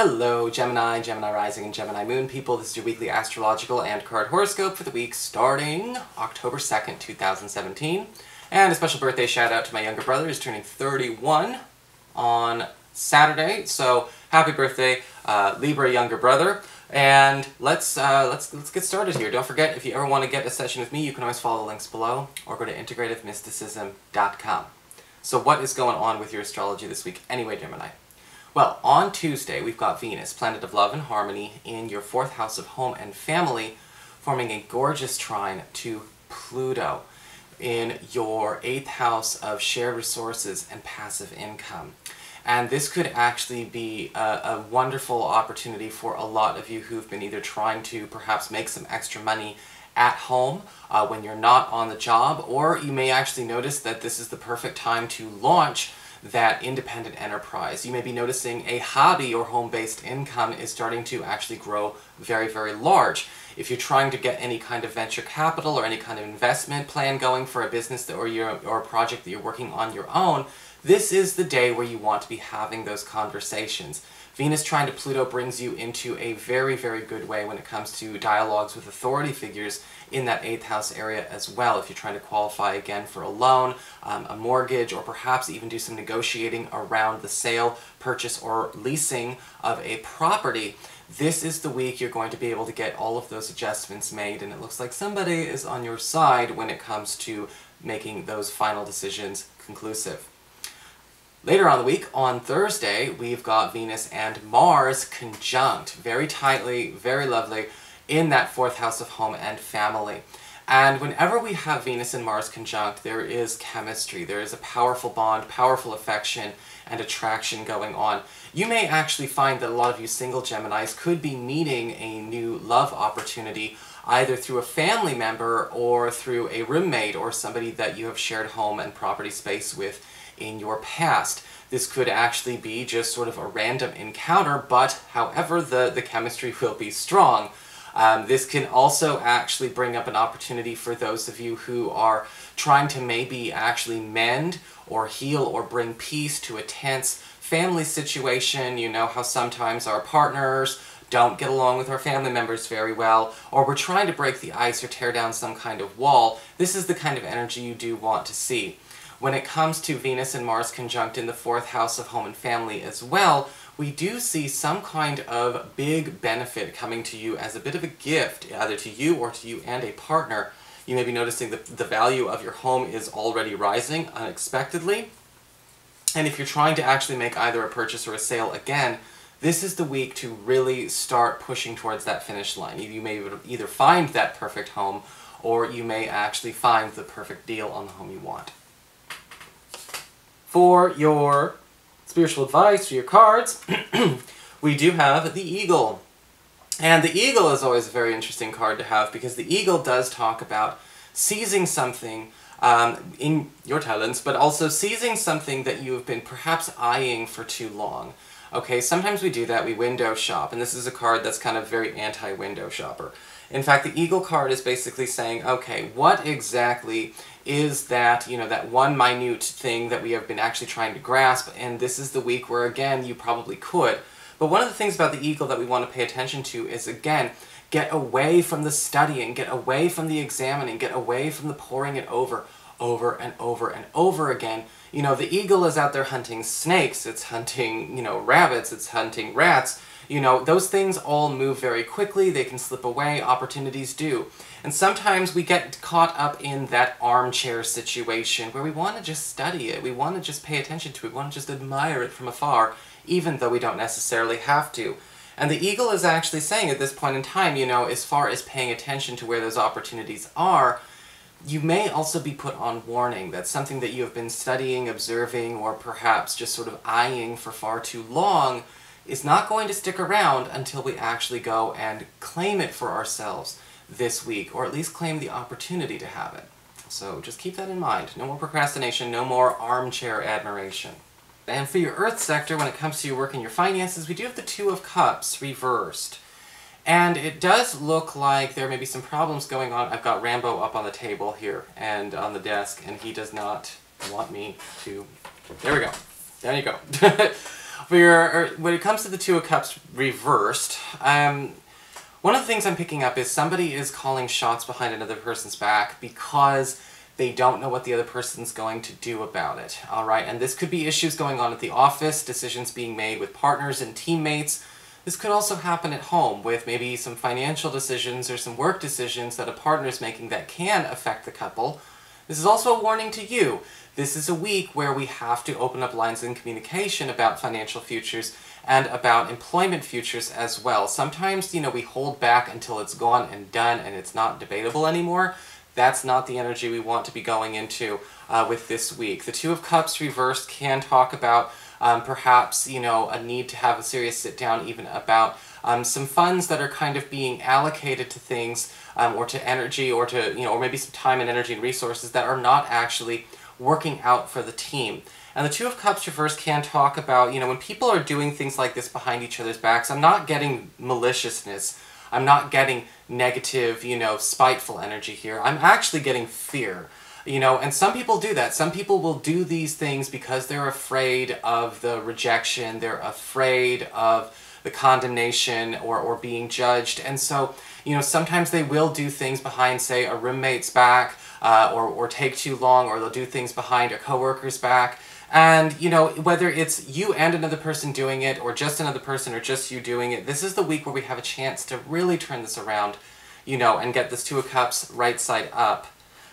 Hello Gemini, Gemini Rising, and Gemini Moon people. This is your weekly astrological and card horoscope for the week starting October 2nd, 2017. And a special birthday shout out to my younger brother, who's turning 31 on Saturday. So happy birthday, Libra younger brother. And let's get started here. Don't forget, if you ever want to get a session with me, you can always follow the links below or go to integrativemysticism.com. So what is going on with your astrology this week anyway, Gemini? Well, on Tuesday, we've got Venus, planet of love and harmony, in your 4th house of home and family, forming a gorgeous trine to Pluto in your 8th house of shared resources and passive income. And this could actually be a wonderful opportunity for a lot of you who've been either trying to perhaps make some extra money at home when you're not on the job, or you may actually notice that this is the perfect time to launch that independent enterprise. You may be noticing a hobby or home-based income is starting to actually grow very, very large. If you're trying to get any kind of venture capital or any kind of investment plan going for a business or a project that you're working on your own, this is the day where you want to be having those conversations. Venus trine to Pluto brings you into a very, very good way when it comes to dialogues with authority figures in that 8th house area as well. If you're trying to qualify again for a loan, a mortgage, or perhaps even do some negotiating around the sale, purchase, or leasing of a property, this is the week you're going to be able to get all of those adjustments made, and it looks like somebody is on your side when it comes to making those final decisions conclusive. Later on the week, on Thursday, we've got Venus and Mars conjunct very tightly, very lovely, in that 4th house of home and family. And whenever we have Venus and Mars conjunct, there is chemistry, there is a powerful bond, powerful affection, and attraction going on. You may actually find that a lot of you single Geminis could be meeting a new love opportunity either through a family member or through a roommate or somebody that you have shared home and property space with in your past. This could actually be just sort of a random encounter, but however, the chemistry will be strong. This can also actually bring up an opportunity for those of you who are trying to maybe actually mend or heal or bring peace to a tense family situation. You know how sometimes our partners don't get along with our family members very well, or we're trying to break the ice or tear down some kind of wall. This is the kind of energy you do want to see. When it comes to Venus and Mars conjunct in the 4th house of home and family as well, we do see some kind of big benefit coming to you as a bit of a gift, either to you or to you and a partner. You may be noticing that the value of your home is already rising unexpectedly. And if you're trying to actually make either a purchase or a sale again, this is the week to really start pushing towards that finish line. You may either find that perfect home, or you may actually find the perfect deal on the home you want. For your spiritual advice, for your cards, we do have the Eagle. And the Eagle is always a very interesting card to have because the Eagle does talk about seizing something in your talents, but also seizing something that you have been perhaps eyeing for too long. Okay, sometimes we do that, we window shop, and this is a card that's kind of very anti-window shopper. In fact, the Eagle card is basically saying, okay, what exactly is that, that one minute thing that we have been actually trying to grasp, and this is the week where, again, you probably could. But one of the things about the Eagle that we want to pay attention to is, again, get away from the studying, get away from the examining, get away from the poring it over and over and over again. The Eagle is out there hunting snakes, it's hunting, rabbits, it's hunting rats. Those things all move very quickly, they can slip away, opportunities do. And sometimes we get caught up in that armchair situation where we want to just study it, we want to just pay attention to it, we want to just admire it from afar, even though we don't necessarily have to. And the Eagle is actually saying at this point in time, as far as paying attention to where those opportunities are, you may also be put on warning that something that you have been studying, observing, or perhaps just sort of eyeing for far too long is not going to stick around until we actually go and claim it for ourselves this week, or at least claim the opportunity to have it. So just keep that in mind. No more procrastination, no more armchair admiration. And for your Earth sector, when it comes to your work and your finances, we do have the Two of Cups reversed. And it does look like there may be some problems going on. I've got Rambo up on the table here and on the desk, and he does not want me to... There we go. There you go. When it comes to the Two of Cups reversed, one of the things I'm picking up is somebody is calling shots behind another person's back because they don't know what the other person's going to do about it, alright? And this could be issues going on at the office, decisions being made with partners and teammates. This could also happen at home with maybe some financial decisions or some work decisions that a partner's making that can affect the couple. This is also a warning to you. This is a week where we have to open up lines in communication about financial futures and about employment futures as well. Sometimes, we hold back until it's gone and done and it's not debatable anymore. That's not the energy we want to be going into with this week. The Two of Cups reversed can talk about perhaps, a need to have a serious sit down even about some funds that are kind of being allocated to things or to energy or to, or maybe some time and energy and resources that are not actually working out for the team. And the Two of Cups reversed can talk about, when people are doing things like this behind each other's backs, I'm not getting maliciousness. I'm not getting negative, spiteful energy here. I'm actually getting fear. And some people do that. Some people will do these things because they're afraid of the rejection, they're afraid of the condemnation or being judged. And so, sometimes they will do things behind, say, a roommate's back, or take too long, or they'll do things behind a coworker's back. And, whether it's you and another person doing it, or just another person, or just you doing it, this is the week where we have a chance to really turn this around, and get this Two of Cups right side up.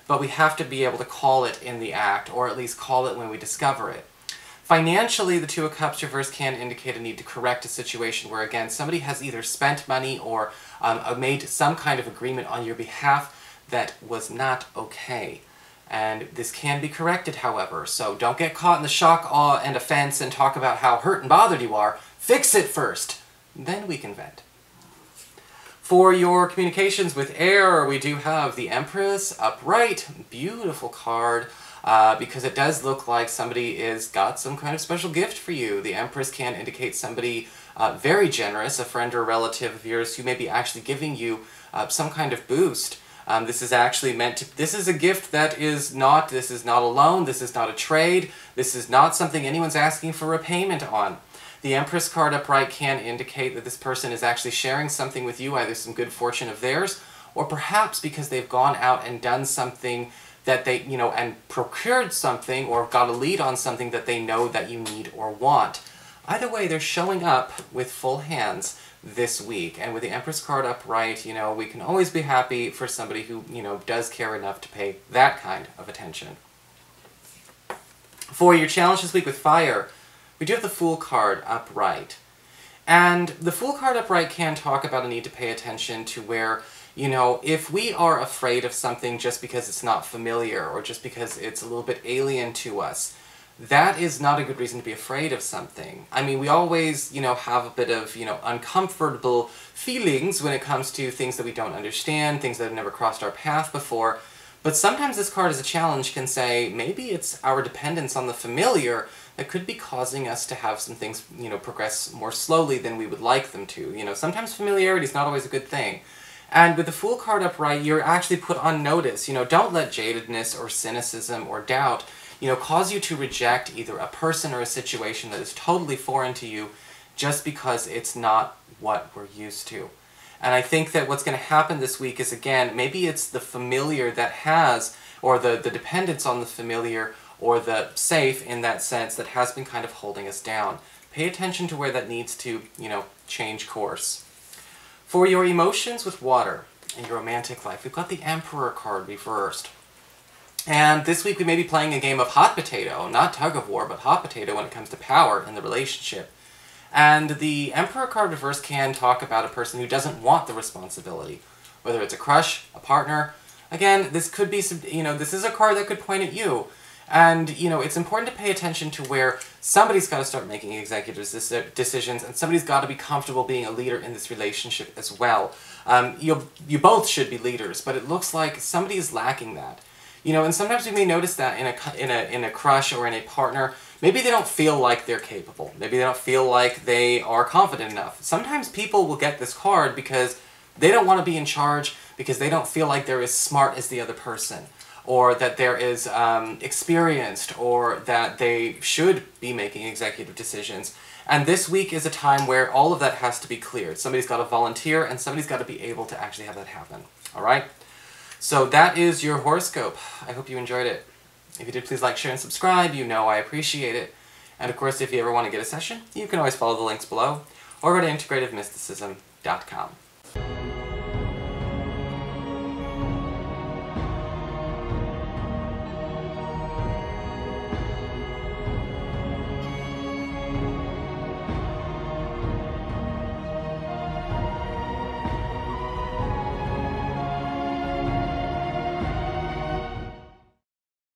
But we have to be able to call it in the act, or at least call it when we discover it. Financially, the Two of Cups reverse can indicate a need to correct a situation where, again, somebody has either spent money or made some kind of agreement on your behalf that was not okay. And this can be corrected, however, so don't get caught in the shock, awe, and offense and talk about how hurt and bothered you are. Fix it first, then we can vent. For your communications with air, we do have the Empress upright. Beautiful card, because it does look like somebody is got some kind of special gift for you. The Empress can indicate somebody very generous, a friend or relative of yours who may be actually giving you some kind of boost. This is actually meant to, this is a gift that is not, this is not a loan, this is not a trade, this is not something anyone's asking for repayment on. The Empress card upright can indicate that this person is actually sharing something with you, either some good fortune of theirs, or perhaps because they've gone out and done something that they, and procured something, or got a lead on something that they know that you need or want. Either way, they're showing up with full hands this week. And with the Empress card upright, we can always be happy for somebody who, does care enough to pay that kind of attention. For your challenge this week with fire, we do have the Fool card upright. And the Fool card upright can talk about a need to pay attention to where, if we are afraid of something just because it's not familiar or just because it's a little bit alien to us, that is not a good reason to be afraid of something. I mean, we always, have a bit of, uncomfortable feelings when it comes to things that we don't understand, things that have never crossed our path before. But sometimes this card as a challenge can say, maybe it's our dependence on the familiar that could be causing us to have some things, progress more slowly than we would like them to. Sometimes familiarity is not always a good thing. And with the Fool card upright, you're actually put on notice. Don't let jadedness or cynicism or doubt cause you to reject either a person or a situation that is totally foreign to you just because it's not what we're used to. And I think that what's going to happen this week is, again, maybe it's the familiar that has, or the dependence on the familiar, or the safe in that sense that has been kind of holding us down. Pay attention to where that needs to, change course. For your emotions with water and your romantic life, we've got the Emperor card reversed. And this week we may be playing a game of hot potato, not tug of war, but hot potato when it comes to power in the relationship. And the Emperor card reverse can talk about a person who doesn't want the responsibility, whether it's a crush, a partner. Again, this could be some, this is a card that could point at you. And, it's important to pay attention to where somebody's got to start making executive decisions, and somebody's got to be comfortable being a leader in this relationship as well. You both should be leaders, but it looks like somebody is lacking that. And sometimes we may notice that in a crush or in a partner. Maybe they don't feel like they're capable. Maybe they don't feel like they are confident enough. Sometimes people will get this card because they don't want to be in charge, because they don't feel like they're as smart as the other person. or that there is experienced, or that they should be making executive decisions. And this week is a time where all of that has to be cleared. Somebody's got to volunteer, and somebody's got to be able to actually have that happen. All right? So that is your horoscope. I hope you enjoyed it. If you did, please like, share, and subscribe. You know I appreciate it. And of course, if you ever want to get a session, you can always follow the links below, or go to integrativemysticism.com.